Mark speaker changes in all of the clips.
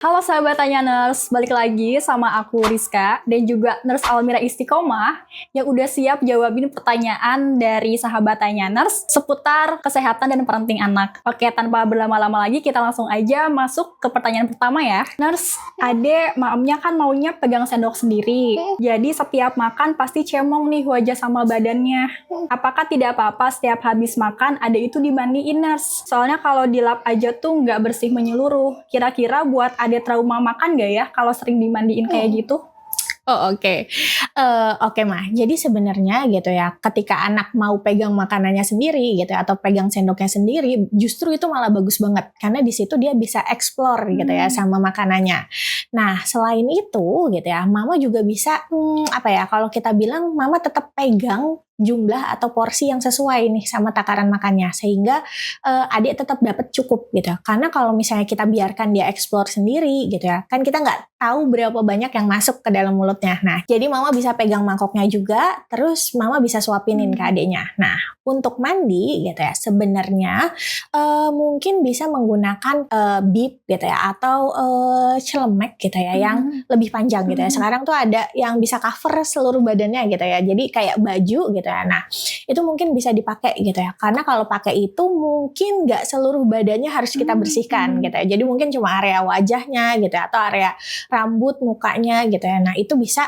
Speaker 1: Halo sahabat Tanya Nurse, balik lagi sama aku Rizka dan juga Nurse Almira Istiqomah yang udah siap jawabin pertanyaan dari sahabat Tanya Nurse seputar kesehatan dan parenting anak. Oke, tanpa berlama-lama lagi kita langsung aja masuk ke pertanyaan pertama ya. Nurse, Ade mamnya kan maunya pegang sendok sendiri, jadi setiap makan pasti cemong nih wajah sama badannya. Apakah tidak apa-apa setiap habis makan Ade itu dimandiin Nurse? Soalnya kalau dilap aja tuh nggak bersih menyeluruh. Kira-kira buat ada trauma makan gak ya kalau sering dimandiin kayak gitu?
Speaker 2: Oh oke. Oke Mah, jadi sebenarnya gitu ya, ketika anak mau pegang makanannya sendiri gitu ya, atau pegang sendoknya sendiri, justru itu malah bagus banget. Karena di situ dia bisa explore gitu ya sama makanannya. Nah selain itu gitu ya, mama juga bisa, kalau kita bilang mama tetap pegang jumlah atau porsi yang sesuai nih sama takaran makannya sehingga adik tetap dapat cukup gitu. Karena kalau misalnya kita biarkan dia explore sendiri gitu ya, kan kita nggak tahu berapa banyak yang masuk ke dalam mulutnya. Nah, jadi mama bisa pegang mangkoknya juga, terus mama bisa suapinin ke adiknya. Nah, untuk mandi gitu ya, sebenarnya mungkin bisa menggunakan bib gitu ya, atau celemek gitu ya, yang lebih panjang gitu ya. Sekarang tuh ada yang bisa cover seluruh badannya gitu ya, jadi kayak baju gitu ya. Nah, itu mungkin bisa dipakai gitu ya, karena kalau pakai itu mungkin nggak seluruh badannya harus kita bersihkan gitu ya. Jadi mungkin cuma area wajahnya gitu ya, atau area rambut, mukanya gitu ya. Nah, itu bisa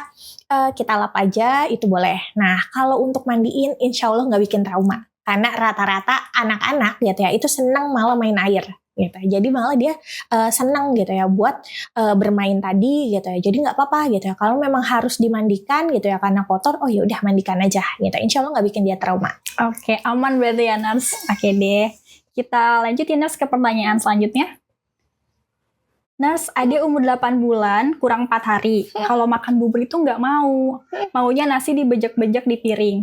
Speaker 2: kita lap aja, itu boleh. Nah, kalau untuk mandiin, insya Allah nggak bikin trauma. Karena rata-rata anak-anak gitu ya, itu senang malah main air gitu. Jadi malah dia senang gitu ya buat bermain tadi gitu ya. Jadi nggak apa-apa gitu ya. Kalau memang harus dimandikan gitu ya karena kotor, oh ya udah mandikan aja gitu. Insya Allah nggak bikin dia trauma.
Speaker 1: Oke, aman berarti ya Nurse. Oke deh, kita lanjut ya Nurse ke pertanyaan selanjutnya. Nurse, Ade umur 8 bulan, kurang 4 hari. Kalau makan bubur itu nggak mau. Maunya nasi dibejek-bejek di piring.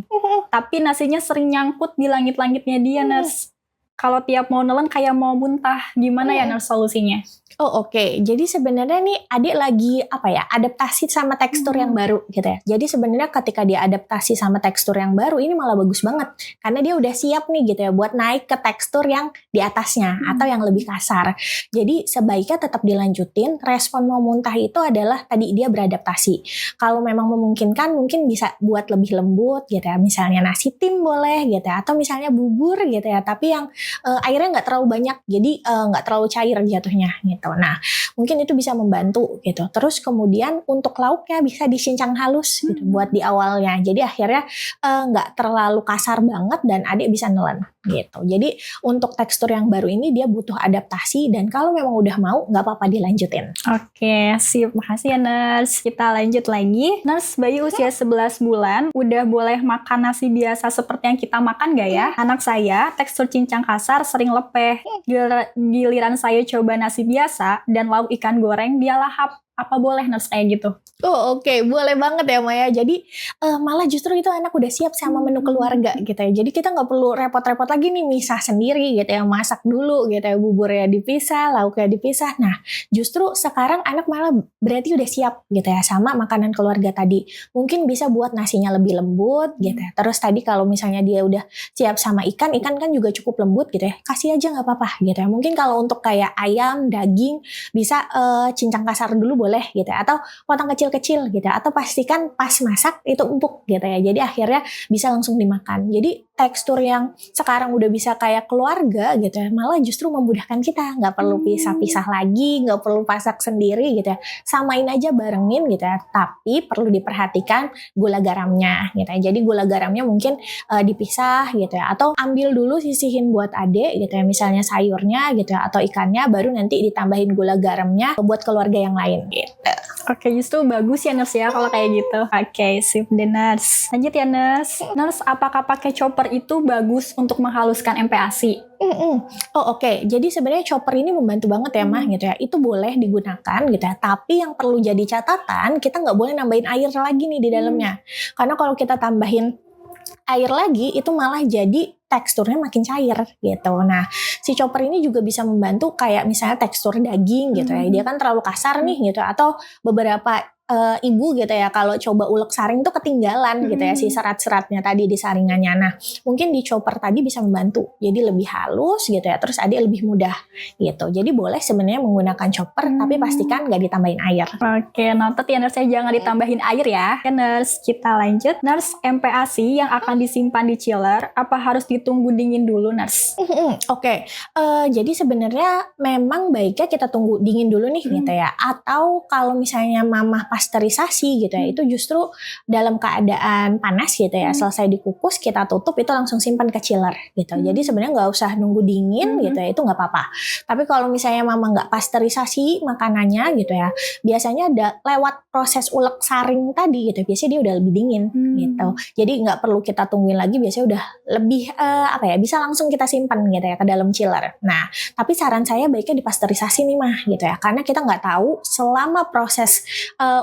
Speaker 1: Tapi nasinya sering nyangkut di langit-langitnya dia, Nurse. Kalau tiap mau nelen kayak mau muntah. Gimana ya Nurse solusinya?
Speaker 2: Oh oke. Jadi sebenarnya nih adik lagi adaptasi sama tekstur yang baru gitu ya. Jadi sebenarnya ketika dia adaptasi sama tekstur yang baru ini malah bagus banget. Karena dia udah siap nih gitu ya buat naik ke tekstur yang di atasnya atau yang lebih kasar. Jadi sebaiknya tetap dilanjutin. Respon mau muntah itu adalah tadi dia beradaptasi. Kalau memang memungkinkan mungkin bisa buat lebih lembut gitu ya. Misalnya nasi tim boleh gitu ya. Atau misalnya bubur gitu ya. Tapi yang airnya nggak terlalu banyak. Jadi nggak terlalu cair jatuhnya gitu. Nah, mungkin itu bisa membantu gitu. Terus kemudian untuk lauknya bisa dicincang halus gitu buat di awalnya. Jadi akhirnya nggak terlalu kasar banget dan adik bisa nelen gitu. Jadi untuk tekstur yang baru ini dia butuh adaptasi dan kalau memang udah mau nggak apa-apa dilanjutin.
Speaker 1: Oke, sip. Makasih ya Nurse. Kita lanjut lagi. Nurse, bayi usia 11 bulan udah boleh makan nasi biasa seperti yang kita makan gak ya? Anak saya tekstur cincang kasar sering lepeh. Giliran saya coba nasi biasa dan lauk ikan goreng dia lahap. Apa boleh Nurse kayak gitu?
Speaker 2: Oh oke, boleh banget ya Maya. Jadi malah justru itu anak udah siap sama menu keluarga gitu ya. Jadi kita nggak perlu repot-repot lagi nih misah sendiri gitu ya. Masak dulu gitu ya, buburnya dipisah, lauknya dipisah. Nah justru sekarang anak malah berarti udah siap gitu ya sama makanan keluarga tadi. Mungkin bisa buat nasinya lebih lembut gitu ya. Terus tadi kalau misalnya dia udah siap sama ikan kan juga cukup lembut gitu ya. Kasih aja nggak apa-apa gitu ya. Mungkin kalau untuk kayak ayam, daging bisa cincang kasar dulu boleh gitu ya. Atau potong kecil-kecil gitu ya. Atau pastikan pas masak itu empuk gitu ya. Jadi akhirnya bisa langsung dimakan. Jadi tekstur yang sekarang udah bisa kayak keluarga gitu ya. Malah justru memudahkan kita. Nggak perlu pisah-pisah lagi. Nggak perlu masak sendiri gitu ya. Samain aja barengin gitu ya. Tapi perlu diperhatikan gula garamnya gitu ya. Jadi gula garamnya mungkin dipisah gitu ya. Atau ambil dulu sisihin buat adik gitu ya. Misalnya sayurnya gitu ya. Atau ikannya baru nanti ditambahin gula garamnya buat keluarga yang lain gitu.
Speaker 1: Oke, justru bagus ya Nurse ya kalau kayak gitu. Oke, sip deh Nurse. Lanjut ya Nurse. Nurse, apakah pakai chopper itu bagus untuk menghaluskan MPASI?
Speaker 2: Oh oke. Jadi sebenarnya chopper ini membantu banget ya Mah gitu ya. Itu boleh digunakan gitu ya. Tapi yang perlu jadi catatan, kita nggak boleh nambahin air lagi nih di dalamnya. Karena kalau kita tambahin air lagi itu malah jadi teksturnya makin cair gitu. Nah, si chopper ini juga bisa membantu kayak misalnya tekstur daging gitu ya. Dia kan terlalu kasar nih gitu atau beberapa ibu gitu ya, kalau coba ulek saring tuh ketinggalan gitu ya si serat-seratnya tadi di saringannya. Nah, mungkin di chopper tadi bisa membantu. Jadi lebih halus gitu ya, terus adik lebih mudah gitu. Jadi boleh sebenarnya menggunakan chopper, tapi pastikan nggak ditambahin air.
Speaker 1: Oke, noted ya Nurse, saya jangan ditambahin air ya. Oke Nurse, kita lanjut. Nurse, MPASI yang akan disimpan di chiller, apa harus ditunggu dingin dulu Nurse?
Speaker 2: Oke, jadi sebenarnya memang baiknya kita tunggu dingin dulu nih gitu ya. Atau kalau misalnya mamah pasteurisasi gitu ya, itu justru dalam keadaan panas gitu ya, selesai dikukus kita tutup itu langsung simpan ke chiller gitu. Jadi sebenarnya nggak usah nunggu dingin gitu ya, itu nggak apa-apa. Tapi kalau misalnya mama nggak pasteurisasi makanannya gitu ya, biasanya ada lewat proses ulek saring tadi gitu, biasanya dia udah lebih dingin gitu. Jadi nggak perlu kita tungguin lagi, biasanya udah lebih bisa langsung kita simpan gitu ya ke dalam chiller. Nah, tapi saran saya baiknya dipasteurisasi nih mah gitu ya, karena kita nggak tahu selama proses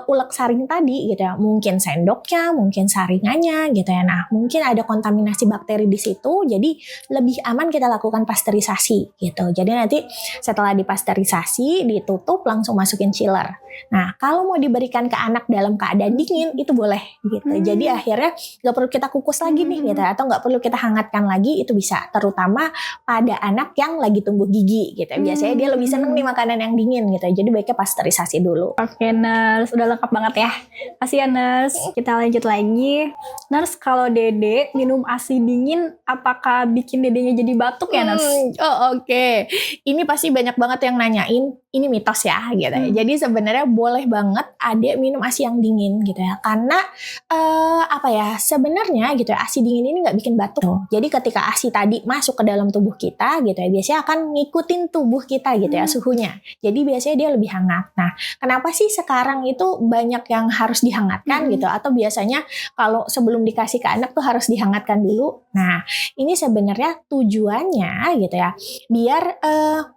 Speaker 2: ulek saring tadi gitu ya, mungkin sendoknya, mungkin saringannya gitu ya. Nah, mungkin ada kontaminasi bakteri di situ, jadi lebih aman kita lakukan pasteurisasi gitu. Jadi nanti setelah dipasteurisasi, ditutup, langsung masukin chiller. Nah, kalau mau diberikan ke anak dalam keadaan dingin, itu boleh gitu. Jadi akhirnya nggak perlu kita kukus lagi nih gitu, atau nggak perlu kita hangatkan lagi, itu bisa. Terutama pada anak yang lagi tumbuh gigi gitu. Biasanya dia lebih seneng nih makanan yang dingin gitu. Jadi baiknya pasteurisasi dulu.
Speaker 1: Oke Nurse, udah lengkap banget ya. Kasih ya Nurse. Kita lanjut lagi. Nurse, kalau Dede minum ASI dingin, apakah bikin Dedenya jadi batuk ya Nurse?
Speaker 2: Oke. Ini pasti banyak banget yang nanyain, ini mitos ya gitu ya. Jadi sebenarnya boleh banget adik minum ASI yang dingin gitu ya. Karena sebenarnya gitu ya, ASI dingin ini nggak bikin batuk. Jadi ketika ASI tadi masuk ke dalam tubuh kita gitu ya, biasanya akan ngikutin tubuh kita gitu ya suhunya. Jadi biasanya dia lebih hangat. Nah, kenapa sih sekarang itu banyak yang harus dihangatkan gitu, atau biasanya kalau sebelum dikasih ke anak tuh harus dihangatkan dulu. Nah, ini sebenarnya tujuannya gitu ya, biar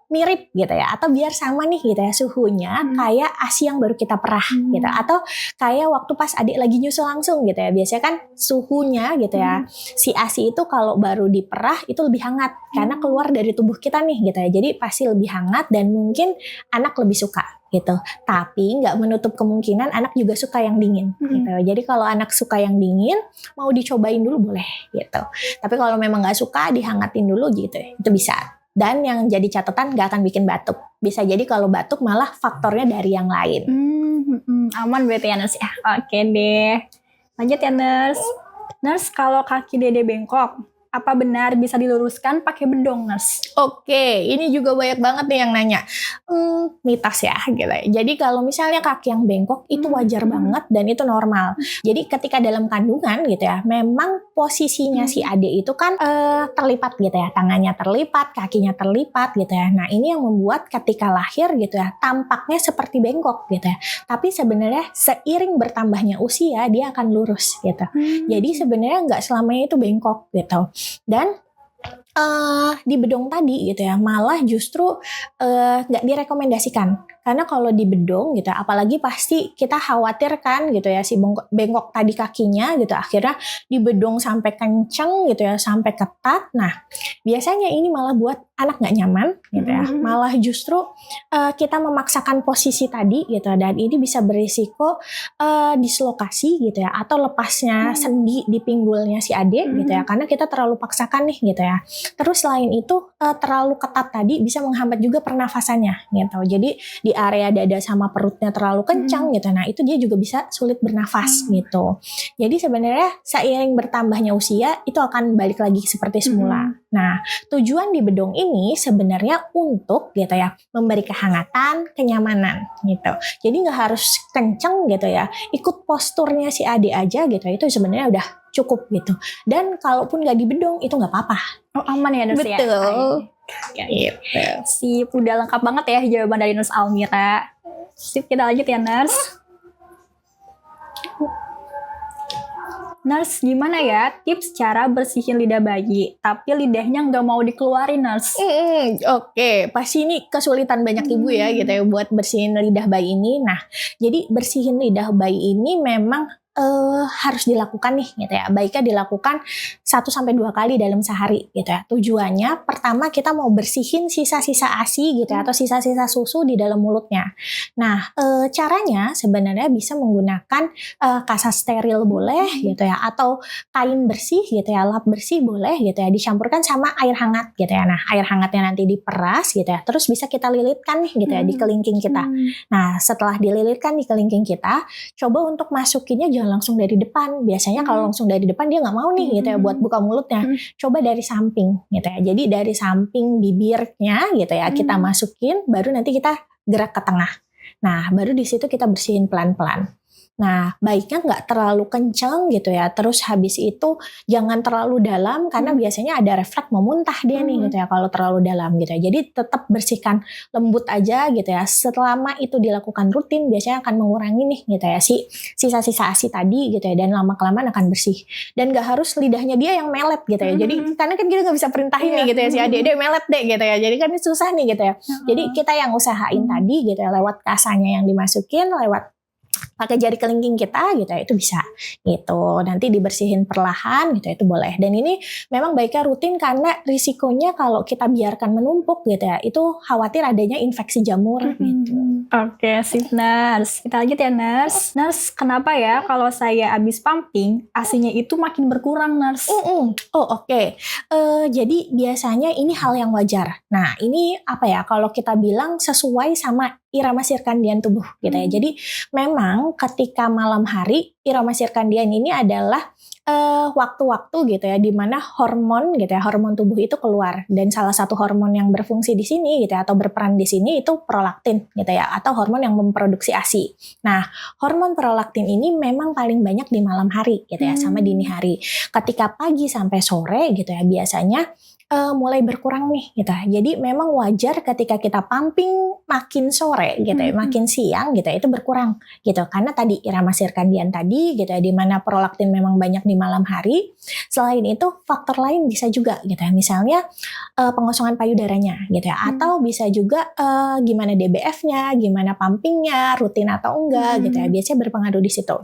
Speaker 2: mirip gitu ya, atau biar sama nih gitu ya suhunya kayak ASI yang baru kita perah gitu, atau kayak waktu pas adik lagi nyusu langsung gitu ya. Biasanya kan suhunya gitu ya, si ASI itu kalau baru diperah itu lebih hangat karena keluar dari tubuh kita nih gitu ya. Jadi pasti lebih hangat dan mungkin anak lebih suka gitu. Tapi nggak menutup kemungkinan anak juga suka yang dingin gitu. Jadi kalau anak suka yang dingin, mau dicobain dulu boleh gitu. Tapi kalau memang nggak suka, dihangatin dulu gitu, itu bisa. Dan yang jadi catatan nggak akan bikin batuk. Bisa jadi kalau batuk malah faktornya dari yang lain.
Speaker 1: Aman berarti ya Nurse ya. Oke deh. Lanjut ya Nurse. Nurse, kalau kaki Dede bengkok, apa benar bisa diluruskan pakai bedong Nurse?
Speaker 2: Oke, ini juga banyak banget nih yang nanya. Mitos ya gitu ya. Jadi kalau misalnya kaki yang bengkok itu wajar banget dan itu normal. Jadi ketika dalam kandungan gitu ya, memang posisinya si adik itu kan terlipat gitu ya, tangannya terlipat, kakinya terlipat gitu ya. Nah, ini yang membuat ketika lahir gitu ya, tampaknya seperti bengkok gitu ya. Tapi sebenarnya seiring bertambahnya usia dia akan lurus gitu. Jadi sebenarnya nggak selamanya itu bengkok gitu. Dan di bedong tadi gitu ya, malah justru nggak direkomendasikan. Karena kalau di bedong gitu, apalagi pasti kita khawatir kan gitu ya, si bengkok tadi kakinya gitu, akhirnya di bedong sampai kenceng gitu ya, sampai ketat. Nah, biasanya ini malah buat anak nggak nyaman gitu ya, malah justru kita memaksakan posisi tadi gitu, dan ini bisa berisiko dislokasi gitu ya, atau lepasnya sendi di pinggulnya si adik gitu ya, karena kita terlalu paksakan nih gitu ya. Terus selain itu terlalu ketat tadi bisa menghambat juga pernafasannya gitu. Jadi di area dada sama perutnya terlalu kencang gitu. Nah, itu dia juga bisa sulit bernafas gitu. Jadi sebenarnya seiring bertambahnya usia itu akan balik lagi seperti semula. Nah, tujuan di bedong ini sebenarnya untuk gitu ya, memberi kehangatan, kenyamanan gitu. Jadi nggak harus kenceng gitu ya. Ikut posturnya si adik aja gitu. Itu sebenarnya udah cukup gitu. Dan kalaupun nggak di bedong itu nggak apa-apa.
Speaker 1: Oh, aman ya Nurse ya?
Speaker 2: Betul.
Speaker 1: Gitu. Sip, udah lengkap banget ya jawaban dari Nurse Almira. Sip, kita lanjut ya Nurse. Nurse, gimana ya tips cara bersihin lidah bayi, tapi lidahnya nggak mau dikeluarin Nurse?
Speaker 2: Oke, pasti ini kesulitan banyak ibu ya gitu ya buat bersihin lidah bayi ini. Nah, jadi bersihin lidah bayi ini memang harus dilakukan nih gitu ya. Baiknya dilakukan 1-2 kali dalam sehari gitu ya. Tujuannya pertama kita mau bersihin sisa-sisa ASI gitu ya, atau sisa-sisa susu di dalam mulutnya. Nah, caranya sebenarnya bisa menggunakan kasa steril boleh gitu ya, atau kain bersih gitu ya, lap bersih boleh gitu ya, dicampurkan sama air hangat gitu ya. Nah, air hangatnya nanti diperas gitu ya, terus bisa kita lilitkan nih gitu ya di kelingking kita. Nah, setelah dililitkan di kelingking kita, coba untuk masukinnya jangan langsung dari depan. Biasanya kalau langsung dari depan dia nggak mau nih gitu ya buat buka mulutnya. Coba dari samping gitu ya. Jadi dari samping bibirnya gitu ya, kita masukin, baru nanti kita gerak ke tengah. Nah, baru di situ kita bersihin pelan-pelan. Nah, baiknya nggak terlalu kencang gitu ya. Terus habis itu jangan terlalu dalam, karena biasanya ada refleks mau muntah dia nih gitu ya kalau terlalu dalam gitu ya. Jadi tetap bersihkan lembut aja gitu ya. Selama itu dilakukan rutin, biasanya akan mengurangi nih gitu ya sisa-sisa ASI tadi gitu ya, dan lama-kelamaan akan bersih. Dan nggak harus lidahnya dia yang melet gitu ya. Jadi karena kan kita nggak bisa perintahin nih gitu ya, si adik melet deh gitu ya. Jadi kan ini susah nih gitu ya. Jadi kita yang usahain tadi gitu ya, lewat kasanya yang dimasukin, lewat pakai jari kelingking kita gitu ya, itu bisa gitu. Nanti dibersihin perlahan gitu ya, itu boleh. Dan ini memang baiknya rutin, karena risikonya kalau kita biarkan menumpuk gitu ya, itu khawatir adanya infeksi jamur gitu.
Speaker 1: Oke, sip Nurse. Kita lanjut ya Nurse. Nurse, kenapa ya kalau saya habis pumping, ASI-nya itu makin berkurang Nurse?
Speaker 2: Oh oke. Jadi biasanya ini hal yang wajar. Nah ini apa ya, kalau kita bilang sesuai sama irama sirkadian tubuh gitu ya. Jadi memang ketika malam hari irama sirkadian ini adalah waktu-waktu gitu ya, di mana hormon gitu ya, hormon tubuh itu keluar, dan salah satu hormon yang berfungsi di sini gitu ya, atau berperan di sini itu prolaktin gitu ya, atau hormon yang memproduksi ASI. Nah, hormon prolaktin ini memang paling banyak di malam hari gitu ya, sama dini hari. Ketika pagi sampai sore gitu ya, biasanya mulai berkurang nih gitu. Jadi memang wajar ketika kita pumping makin sore gitu ya, makin siang gitu ya, itu berkurang gitu. Karena tadi irama sirkadian tadi gitu ya, di mana prolaktin memang banyak di malam hari. Selain itu faktor lain bisa juga gitu ya. Misalnya pengosongan payudaranya gitu ya, atau bisa juga gimana DBF-nya, gimana pumpingnya, rutin atau enggak gitu ya. Biasanya berpengaruh di situ.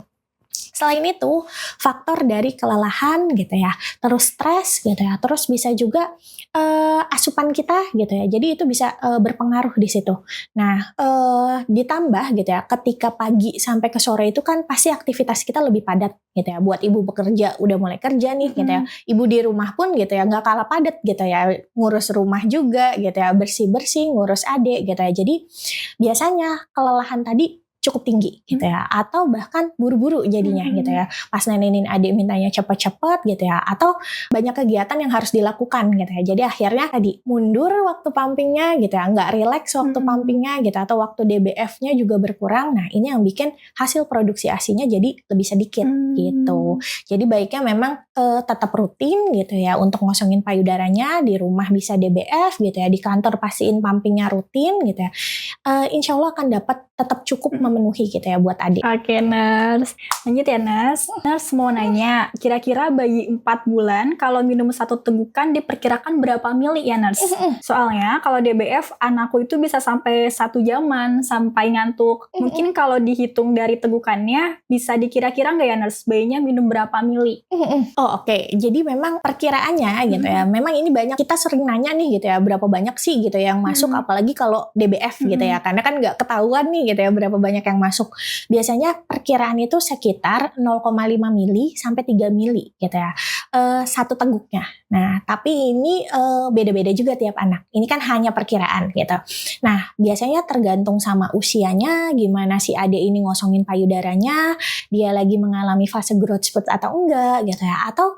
Speaker 2: Selain itu, faktor dari kelelahan gitu ya, terus stres gitu ya, terus bisa juga asupan kita gitu ya. Jadi itu bisa berpengaruh di situ. Nah, ditambah gitu ya, ketika pagi sampai ke sore itu kan pasti aktivitas kita lebih padat gitu ya. Buat ibu bekerja, udah mulai kerja nih gitu ya. Ibu di rumah pun gitu ya, nggak kalah padat gitu ya. Ngurus rumah juga gitu ya, bersih-bersih, ngurus adik gitu ya. Jadi biasanya kelelahan tadi cukup tinggi gitu ya, atau bahkan buru-buru jadinya gitu ya, pas nenenin adik mintanya cepet-cepet gitu ya, atau banyak kegiatan yang harus dilakukan gitu ya, jadi akhirnya tadi mundur waktu pumpingnya gitu ya, nggak relax waktu pumpingnya gitu, atau waktu DBF-nya juga berkurang. Nah ini yang bikin hasil produksi ASI-nya jadi lebih sedikit gitu. Jadi baiknya memang tetap rutin gitu ya, untuk ngosongin payudaranya. Di rumah bisa DBF gitu ya, di kantor pastiin pumpingnya rutin gitu ya. Insya Allah akan dapat tetap cukup memenuhi gitu ya buat adik.
Speaker 1: Oke Nurse, lanjut ya Nurse. Nurse mau nanya, kira-kira bayi 4 bulan kalau minum 1 tegukan diperkirakan berapa mili ya Nurse? Soalnya kalau DBF anakku itu bisa sampai 1 jaman sampai ngantuk. Mungkin kalau dihitung dari tegukannya bisa dikira-kira nggak ya Nurse, bayinya minum berapa mili?
Speaker 2: Oh oke. Jadi memang perkiraannya gitu ya, memang ini banyak kita sering nanya nih gitu ya, berapa banyak sih gitu yang masuk, apalagi kalau DBF gitu ya, karena kan nggak ketahuan nih gitu ya berapa banyak yang masuk. Biasanya perkiraan itu sekitar 0,5 mili sampai 3 mili gitu ya, 1 teguknya. Nah tapi ini beda-beda juga tiap anak, ini kan hanya perkiraan gitu. Nah biasanya tergantung sama usianya, gimana si adik ini ngosongin payudaranya, dia lagi mengalami fase growth spurt atau enggak gitu ya, atau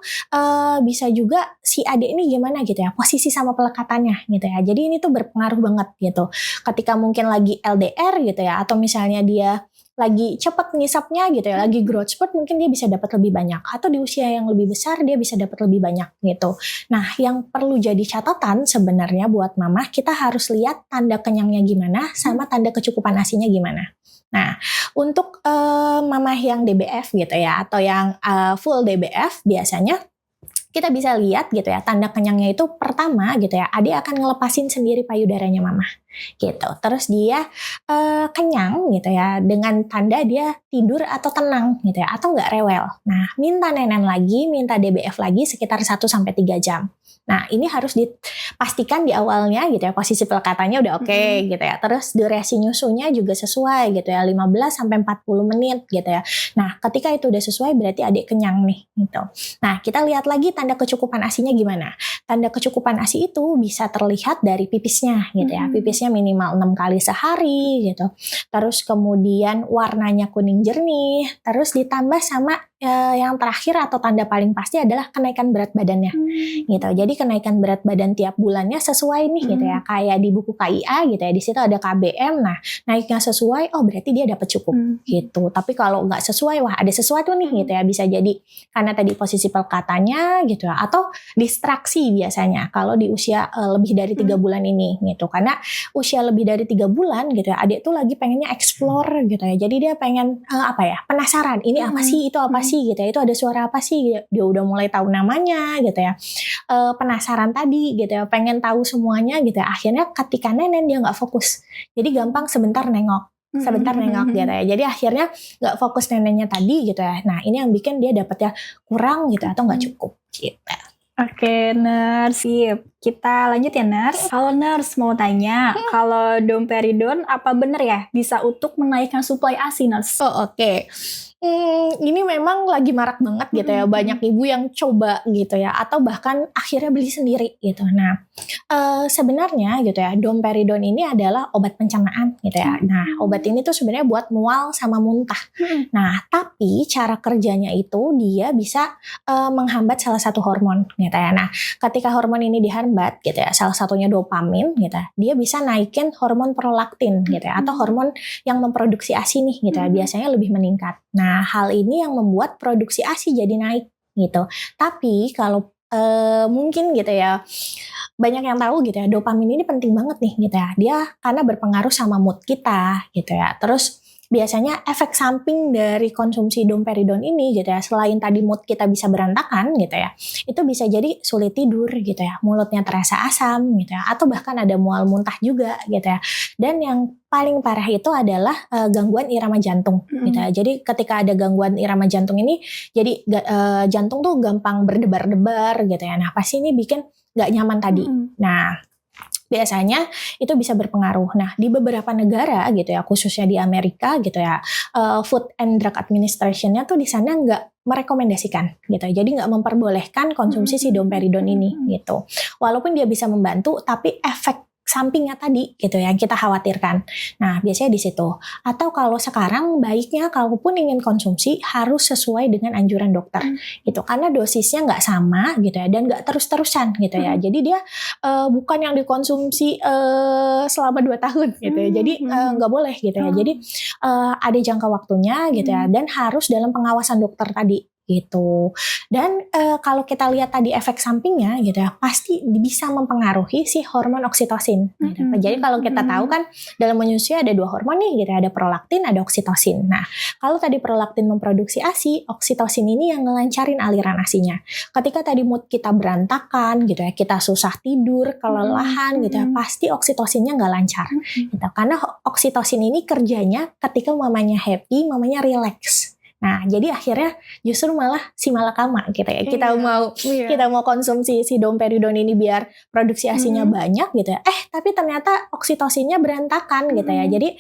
Speaker 2: bisa juga si adik ini gimana gitu ya, posisi sama pelekatannya gitu ya. Jadi ini tuh berpengaruh banget gitu. Ketika mungkin lagi LDR gitu ya, atau misalnya dia lagi cepet ngisapnya gitu ya, lagi growth spurt, mungkin dia bisa dapat lebih banyak, atau di usia yang lebih besar dia bisa dapat lebih banyak gitu. Nah yang perlu jadi catatan sebenarnya buat mama, kita harus lihat tanda kenyangnya gimana sama tanda kecukupan ASI-nya gimana. Nah untuk mama yang DBF gitu ya, atau yang full DBF, biasanya kita bisa lihat gitu ya, tanda kenyangnya itu pertama gitu ya, adik akan ngelepasin sendiri payudaranya mama gitu. Terus dia kenyang gitu ya, dengan tanda dia tidur atau tenang gitu ya, atau nggak rewel. Nah, minta nenen lagi, minta DBF lagi sekitar 1-3 jam. Nah, ini harus dipastikan di awalnya gitu ya, posisi pelekatannya udah oke gitu ya. Terus durasi nyusunya juga sesuai gitu ya, 15-40 menit gitu ya. Nah, ketika itu udah sesuai berarti adik kenyang nih gitu. Nah, kita lihat lagi tanda kecukupan ASI-nya gimana. Tanda kecukupan ASI itu bisa terlihat dari pipisnya gitu ya. Pipisnya minimal 6 kali sehari gitu. Terus kemudian warnanya kuning jernih. Terus ditambah sama yang terakhir atau tanda paling pasti adalah kenaikan berat badannya gitu. Jadi kenaikan berat badan tiap bulannya sesuai nih gitu ya. Kayak di buku KIA gitu ya. Di situ ada KBM. Nah, naiknya sesuai, oh berarti dia dapat cukup gitu. Tapi kalau nggak sesuai, wah ada sesuatu nih gitu ya. Bisa jadi karena tadi posisi pelekatannya gitu ya, atau distraksi biasanya kalau di usia lebih dari 3 bulan ini gitu. Karena usia lebih dari 3 bulan gitu ya, adik tuh lagi pengennya explore gitu ya. Jadi dia pengen penasaran, ini apa sih, itu apa sih gitu ya, itu ada suara apa sih, dia udah mulai tahu namanya gitu ya. Penasaran tadi gitu ya, pengen tahu semuanya gitu ya. Akhirnya ketika nenen dia nggak fokus, jadi gampang sebentar nengok gitu ya. Jadi akhirnya nggak fokus neneknya tadi gitu ya. Nah, ini yang bikin dia dapatnya kurang gitu atau nggak cukup gitu.
Speaker 1: Oke, Nurse. Sip. Kita lanjut ya, Nurse. Kalau Nurse mau tanya, kalau domperidone apa bener ya bisa untuk menaikkan suplai ASI, Nurse?
Speaker 2: Oh, oke. Ini memang lagi marak banget gitu ya, banyak ibu yang coba gitu ya, atau bahkan akhirnya beli sendiri gitu. Nah, sebenarnya gitu ya, domperidone ini adalah obat pencernaan gitu ya. Nah, obat ini tuh sebenarnya buat mual sama muntah. Nah, tapi cara kerjanya itu dia bisa menghambat salah satu hormon gitu ya. Nah, ketika hormon ini dihambat gitu ya, salah satunya dopamin gitu ya, dia bisa naikin hormon prolaktin gitu ya, atau hormon yang memproduksi ASI nih gitu ya, biasanya lebih meningkat. Nah, hal ini yang membuat produksi ASI jadi naik gitu. Tapi kalau mungkin gitu ya, banyak yang tahu gitu ya, dopamin ini penting banget nih gitu ya. Dia karena berpengaruh sama mood kita gitu ya. Terus biasanya efek samping dari konsumsi domperidone ini gitu ya, selain tadi mood kita bisa berantakan gitu ya, itu bisa jadi sulit tidur gitu ya, mulutnya terasa asam gitu ya, atau bahkan ada mual muntah juga gitu ya. Dan yang paling parah itu adalah gangguan irama jantung gitu ya. Jadi ketika ada gangguan irama jantung ini, jadi jantung tuh gampang berdebar-debar gitu ya. Nah, pasti ini bikin nggak nyaman tadi. Nah, biasanya itu bisa berpengaruh. Nah, di beberapa negara gitu ya, khususnya di Amerika gitu ya, Food and Drug Administration-nya tuh di sana nggak merekomendasikan gitu. Jadi nggak memperbolehkan konsumsi si domperidone ini gitu. Walaupun dia bisa membantu, tapi efek sampingnya tadi gitu yang kita khawatirkan. Nah, biasanya di situ. Atau kalau sekarang baiknya kalaupun ingin konsumsi harus sesuai dengan anjuran dokter gitu. Karena dosisnya nggak sama gitu ya, dan nggak terus-terusan gitu ya. Jadi dia bukan yang dikonsumsi selama 2 tahun gitu ya. Jadi nggak boleh gitu ya. Jadi ada jangka waktunya gitu ya, dan harus dalam pengawasan dokter tadi gitu. Dan kalau kita lihat tadi efek sampingnya gitu ya, pasti bisa mempengaruhi si hormon oksitosin gitu. Jadi kalau kita tahu kan dalam menyusui ada 2 hormon nih gitu, ada prolaktin, ada oksitosin. Nah, kalau tadi prolaktin memproduksi ASI, oksitosin ini yang ngelancarin aliran ASInya. Ketika tadi mood kita berantakan gitu ya, kita susah tidur, kelelahan gitu ya, pasti oksitosinnya nggak lancar gitu. Karena oksitosin ini kerjanya ketika mamanya happy, mamanya relax. Nah, jadi akhirnya justru malah si malakama gitu ya. Kita mau konsumsi si domperidone ini biar produksi ASInya banyak gitu ya. Tapi ternyata oksitosinnya berantakan gitu ya. Jadi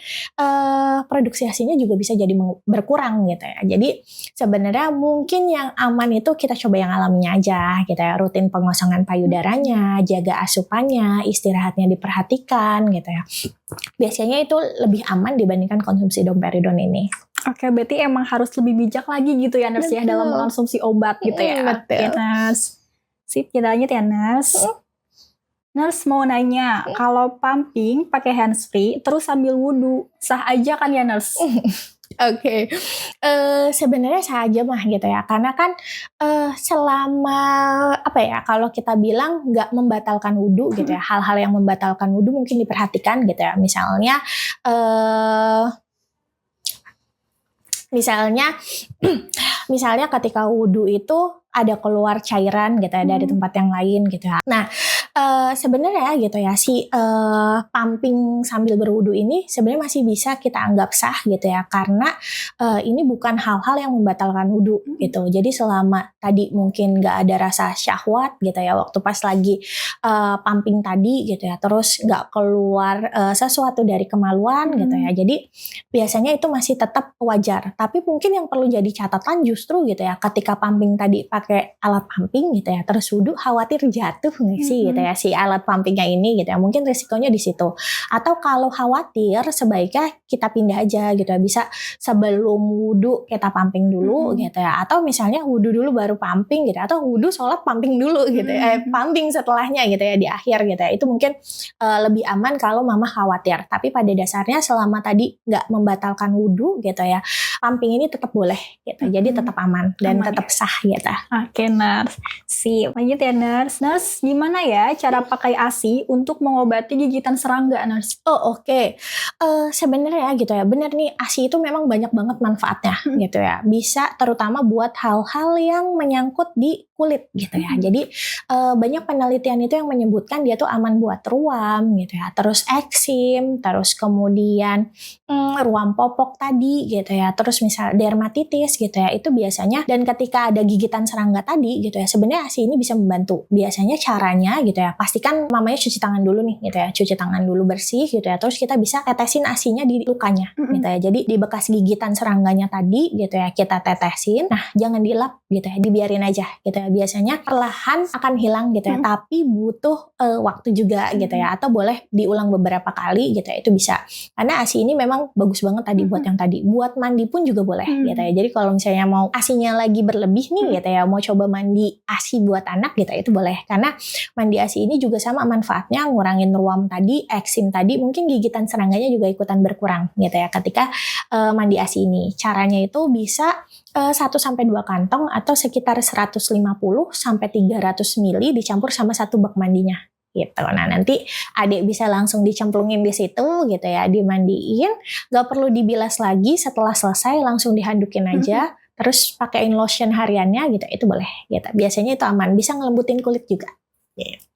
Speaker 2: produksi ASInya juga bisa jadi berkurang gitu ya. Jadi sebenarnya mungkin yang aman itu kita coba yang alaminya aja gitu ya. Rutin pengosongan payudaranya, jaga asupannya, istirahatnya diperhatikan gitu ya. Biasanya itu lebih aman dibandingkan konsumsi domperidone ini.
Speaker 1: Oke, berarti emang harus lebih bijak lagi gitu ya, Nurse ya, dalam mengkonsumsi obat gitu ya.
Speaker 2: Betul.
Speaker 1: Oke, Nurse. Sip, kita lanjut ya, Nurse. Nurse mau nanya, kalau pumping pakai handsfree terus sambil wudhu, sah aja kan ya, Nurse?
Speaker 2: Oke. Sebenarnya sah aja mah gitu ya, karena kan selama kalau kita bilang nggak membatalkan wudhu gitu ya, hal-hal yang membatalkan wudhu mungkin diperhatikan gitu ya, misalnya ketika wudhu itu ada keluar cairan gitu ya dari tempat yang lain gitu ya. Nah, Sebenarnya gitu ya si pumping sambil berwudu ini sebenarnya masih bisa kita anggap sah gitu ya, karena ini bukan hal-hal yang membatalkan wudu gitu. Jadi selama tadi mungkin nggak ada rasa syahwat gitu ya waktu pas lagi pumping tadi gitu ya, terus nggak keluar sesuatu dari kemaluan gitu ya. Jadi biasanya itu masih tetap wajar. Tapi mungkin yang perlu jadi catatan justru gitu ya, ketika pumping tadi pakai alat pumping gitu ya, terus wudu khawatir jatuh nggak sih gitu ya si alat pumpingnya ini gitu ya, mungkin risikonya di situ. Atau kalau khawatir sebaiknya kita pindah aja gitu ya, bisa sebelum wudu kita pumping dulu gitu ya, atau misalnya wudu dulu baru pumping gitu, atau wudu sholat pumping dulu gitu ya, pumping setelahnya gitu ya di akhir gitu ya. Itu mungkin lebih aman kalau mama khawatir. Tapi pada dasarnya selama tadi nggak membatalkan wudu gitu ya, pumping ini tetap boleh gitu, jadi tetap aman dan tetap sah gitu.
Speaker 1: Oke, Nurse. Sip. Lanjut ya, Nurse. Nurse, gimana ya cara pakai ASI untuk mengobati gigitan serangga, Nurse?
Speaker 2: Oh, oke. Sebenarnya gitu ya, benar nih ASI itu memang banyak banget manfaatnya gitu ya. Bisa terutama buat hal-hal yang menyangkut di kulit gitu ya. Jadi banyak penelitian itu yang menyebutkan dia tuh aman buat ruam gitu ya. Terus eksim, terus kemudian ruam popok tadi gitu ya. Terus misal dermatitis gitu ya. Itu biasanya, dan ketika ada gigitan serangga tadi gitu ya, sebenarnya ASI ini bisa membantu. Biasanya caranya gitu ya, pastikan mamanya cuci tangan dulu nih gitu ya. Cuci tangan dulu bersih gitu ya. Terus kita bisa tetesin ASI-nya di lukanya gitu ya. Jadi di bekas gigitan serangganya tadi gitu ya, kita tetesin. Nah, jangan dilap gitu ya, dibiarin aja gitu ya. Biasanya perlahan akan hilang gitu ya, tapi butuh waktu juga gitu ya. Atau boleh diulang beberapa kali gitu ya, itu bisa. Karena ASI ini memang bagus banget tadi buat yang tadi. Buat mandi pun juga boleh gitu ya. Jadi kalau misalnya mau ASI-nya lagi berlebih nih gitu ya, mau coba mandi ASI buat anak gitu ya, itu boleh. Karena mandi ASI ini juga sama manfaatnya, ngurangin ruam tadi, eksim tadi, mungkin gigitan serangganya juga ikutan berkurang gitu ya ketika mandi ASI ini. Caranya itu bisa 1-2 kantong atau sekitar 150 sampai 300 ml dicampur sama 1 bak mandinya gitu. Nah, nanti adik bisa langsung dicemplungin di situ gitu ya, dimandiin, gak perlu dibilas lagi, setelah selesai langsung dihandukin aja. Terus pakein lotion hariannya gitu, itu boleh gitu. Biasanya itu aman, bisa ngelembutin kulit juga.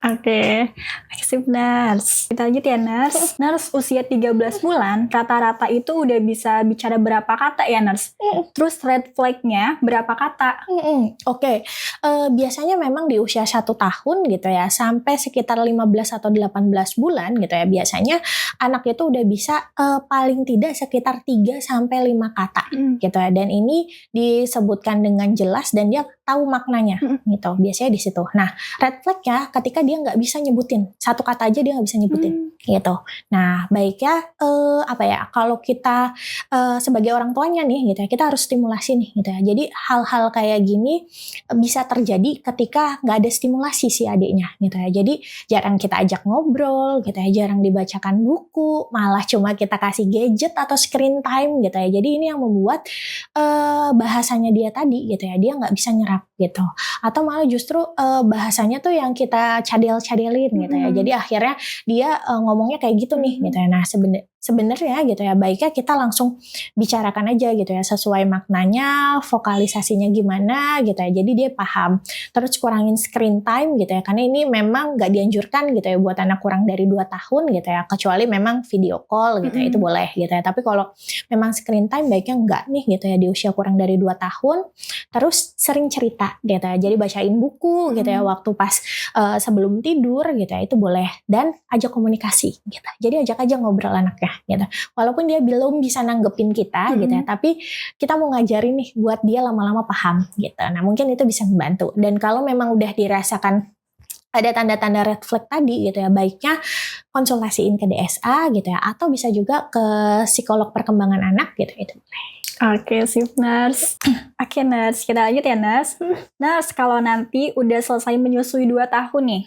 Speaker 1: Oke, sip, Nurse. Kita lanjut ya, Nurse. Nurse usia 13 bulan, rata-rata itu udah bisa bicara berapa kata ya, Nurse? Terus red flag-nya berapa kata?
Speaker 2: Oke. Biasanya memang di usia 1 tahun gitu ya, sampai sekitar 15 atau 18 bulan gitu ya, biasanya anak itu udah bisa paling tidak sekitar 3 sampai 5 kata gitu ya. Dan ini disebutkan dengan jelas dan dia tahu maknanya gitu. Biasanya di situ. Nah, red flag-nya ketika dia nggak bisa nyebutin 1 kata aja, dia nggak bisa nyebutin gitu. Nah, baiknya kalau kita sebagai orang tuanya nih gitu ya, kita harus stimulasi nih gitu ya. Jadi hal-hal kayak gini bisa terjadi ketika nggak ada stimulasi si adiknya gitu ya. Jadi jarang kita ajak ngobrol gitu ya, jarang dibacakan buku, malah cuma kita kasih gadget atau screen time gitu ya. Jadi ini yang membuat bahasanya dia tadi gitu ya, dia nggak bisa nyerap gitu. Atau malah justru bahasanya tuh yang kita cadel-cadelin gitu ya. Jadi akhirnya dia ngomongnya kayak gitu nih gitu ya. Nah, sebenarnya gitu ya, baiknya kita langsung bicarakan aja gitu ya, sesuai maknanya, vokalisasinya gimana gitu ya, jadi dia paham. Terus kurangin screen time gitu ya, karena ini memang gak dianjurkan gitu ya buat anak kurang dari 2 tahun gitu ya, kecuali memang video call gitu ya, itu boleh gitu ya. Tapi kalau memang screen time baiknya enggak nih gitu ya, di usia kurang dari 2 tahun. Terus sering cerita gitu ya, jadi bacain buku gitu ya waktu pas sebelum tidur gitu ya, itu boleh. Dan ajak komunikasi gitu, jadi ajak aja ngobrol anaknya gitu. Walaupun dia belum bisa nanggepin kita gitu ya, tapi kita mau ngajarin nih buat dia lama-lama paham gitu. Nah, mungkin itu bisa membantu. Dan kalau memang udah dirasakan ada tanda-tanda red flag tadi gitu ya, baiknya konsultasiin ke DSA gitu ya, atau bisa juga ke psikolog perkembangan anak gitu, itu boleh.
Speaker 1: Oke, sip, Nurse. Oke, Nurse, kita lanjut ya, Nurse. Nurse, kalau nanti udah selesai menyusui 2 tahun nih,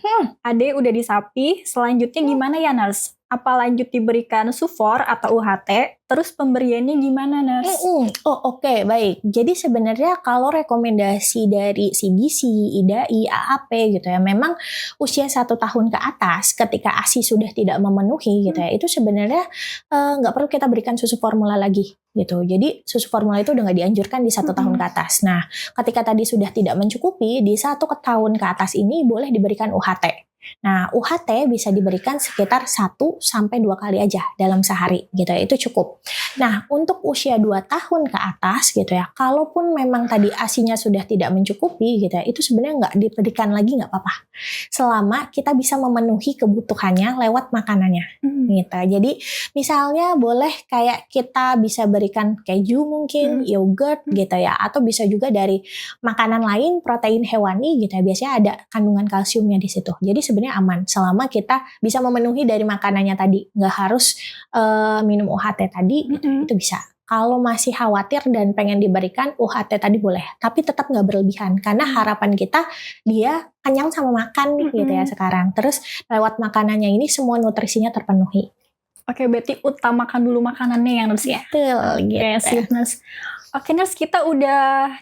Speaker 1: adek udah disapi, selanjutnya gimana ya, Nurse? Apa lanjut diberikan sufor atau UHT? Terus pemberiannya gimana, Nurse?
Speaker 2: Oke, baik. Jadi sebenarnya kalau rekomendasi dari CDC, IDAI, AAP gitu ya, memang usia 1 tahun ke atas ketika ASI sudah tidak memenuhi gitu ya, itu sebenarnya nggak perlu kita berikan susu formula lagi gitu. Jadi susu formula itu udah nggak dianjurkan di 1 tahun ke atas. Nah, ketika tadi sudah tidak mencukupi, di 1 tahun ke atas ini boleh diberikan UHT. Nah, UHT bisa diberikan sekitar 1-2 kali aja dalam sehari gitu ya, itu cukup. Nah, untuk usia 2 tahun ke atas gitu ya, kalaupun memang tadi ASI-nya sudah tidak mencukupi gitu ya, itu sebenarnya nggak diberikan lagi nggak apa-apa. Selama kita bisa memenuhi kebutuhannya lewat makanannya gitu. Jadi misalnya boleh kayak kita bisa berikan keju mungkin, yogurt gitu ya, atau bisa juga dari makanan lain, protein hewani gitu ya, biasanya ada kandungan kalsiumnya di situ. Jadi sebenarnya aman selama kita bisa memenuhi dari makanannya tadi, nggak harus minum UHT tadi gitu, itu bisa. Kalau masih khawatir dan pengen diberikan UHT tadi boleh, tapi tetap nggak berlebihan karena harapan kita dia kenyang sama makan nih gitu ya sekarang. Terus lewat makanannya ini semua nutrisinya terpenuhi.
Speaker 1: Oke, berarti utamakan dulu makanannya ya, Nurse ya?
Speaker 2: Betul gitu.
Speaker 1: Oke, sip, Nurse. Oke, Nurse, kita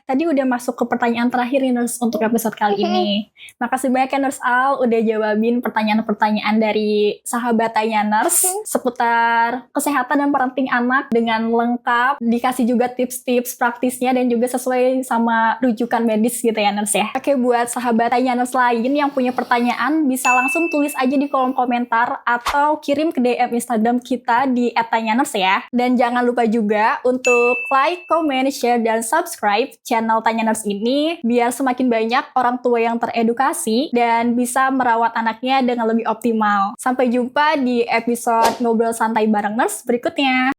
Speaker 1: tadi udah masuk ke pertanyaan terakhir nih, Nurse, untuk episode kali ini. Makasih banyak ya, Nurse Al, udah jawabin pertanyaan-pertanyaan dari sahabat Tanya Nurse seputar kesehatan dan parenting anak dengan lengkap, dikasih juga tips-tips praktisnya dan juga sesuai sama rujukan medis gitu ya, Nurse ya. Oke, buat sahabat Tanya Nurse lain yang punya pertanyaan, bisa langsung tulis aja di kolom komentar atau kirim ke DM Instagram kita di @tanyanurse ya. Dan jangan lupa juga untuk like, comment, share, dan subscribe channel Tanya Nurse ini biar semakin banyak orang tua yang teredukasi dan bisa merawat anaknya dengan lebih optimal. Sampai jumpa di episode Ngobrol Santai bareng Nurse berikutnya.